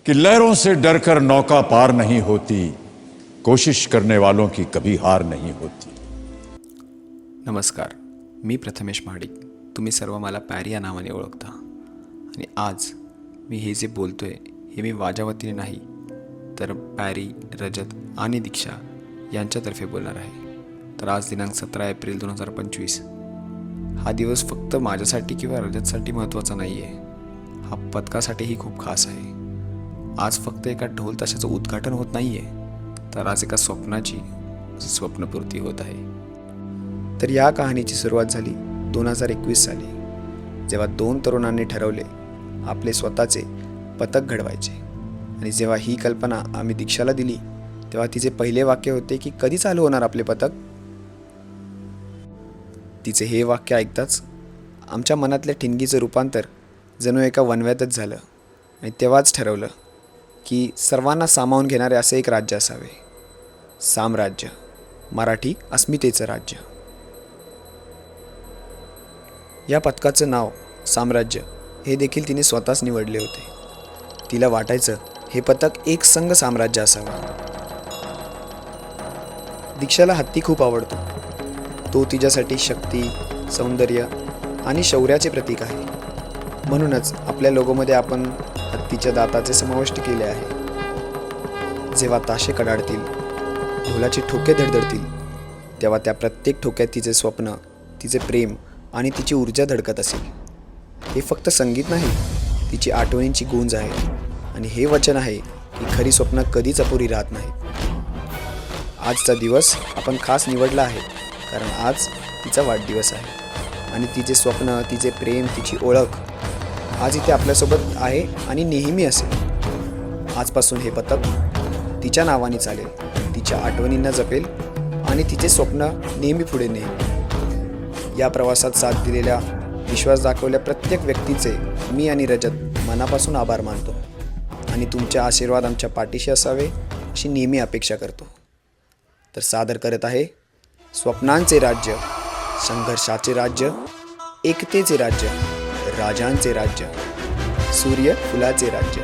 कि लहरों से डरकर नौका पार नहीं होती, कोशिश करने वालों की कभी हार नहीं होती। नमस्कार, मी प्रथमेश महाडिक. तुम्ही सर्व मला पॅरी या नावाने ओळखता. आणि आज मी हे जे बोलतोय हे मी माझ्या नाही तर पॅरी, रजत आणि दीक्षा यांच्यातर्फे बोलणार आहे. तर आज दिनांक 17 एप्रिल 2025 हा दिवस फक्त माझ्यासाठी किंवा रजतसाठी महत्त्वाचा नाही आहे. हा पथकासाठीही खूप खास आहे. आज फक्त एका ढोल ताशाचं उद्घाटन होत नाही आहे, तर आज एका स्वप्नाची स्वप्नपूर्ती होत आहे. तर या कहाणीची सुरुवात झाली 2021 साली, जेव्हा 2 तरुणांनी ठरवले आपले स्वतःचे पथक घडवायचे. आणि जेव्हा ही कल्पना आम्ही दीक्षाला दिली तेव्हा तिचे पहिले वाक्य होते की कधी चालू होणार आपले पथक. तिचे हे वाक्य ऐकताच आमच्या मनातल्या ठिणगीचं रूपांतर जणू एका वणव्यातच झालं. आणि तेव्हाच ठरवलं की सर्वांना सामावून घेणारे असे एक राज्य असावे. साम्राज्य, मराठी अस्मितेचं राज्य. या पथकाचं नाव साम्राज्य हे देखील तिने स्वतःच निवडले होते. तिला वाटायचं हे पथक एक संघ साम्राज्य असावं. दीक्षाला हत्ती खूप आवडतो. तो तिच्यासाठी शक्ती, सौंदर्य आणि शौर्याचे प्रतीक आहे. म्हणूनच आपल्या लोगोमध्ये आपण हत्तीच्या दाताचे समाविष्ट केले आहे. जेव्हा ताशे कडाडतील, ढोलाचे ठोके धडधडतील, तेव्हा त्या प्रत्येक ठोक्यात तिचे स्वप्न, तिचे प्रेम आणि तिची ऊर्जा धडकत असेल. हे फक्त संगीत नाही, तिची आठवणींची गूंज आहे. आणि हे वचन आहे की खरी स्वप्न कधीच अपुरी राहत नाहीत. आजचा दिवस आपण खास निवडला आहे कारण आज तिचा वाढदिवस आहे. आणि तिचे स्वप्न, तिचे प्रेम, तिची ओळख आज इथे आपल्यासोबत आहे आणि नेहमी असेल. आजपासून हे पथक तिच्या नावाने चालेल, तिच्या आठवणींना जपेल आणि तिचे स्वप्न नेहमी पुढे नेईल. या प्रवासात साथ दिलेल्या, विश्वास दाखवल्या प्रत्येक व्यक्तीचे मी आणि रजत मनापासून आभार मानतो. आणि तुमचे आशीर्वाद आमच्या पाठीशी असावे अशी नेहमी अपेक्षा करतो. तर सादर करत आहे स्वप्नांचे राज्य, संघर्षाचे राज्य, एकतेचे राज्य, राजांचे राज्य, सूर्य फुलाचे राज्य,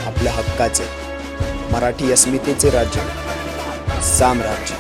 आपल्या हक्काचे, मराठी अस्मितेचे राज्य, साम्राज्य.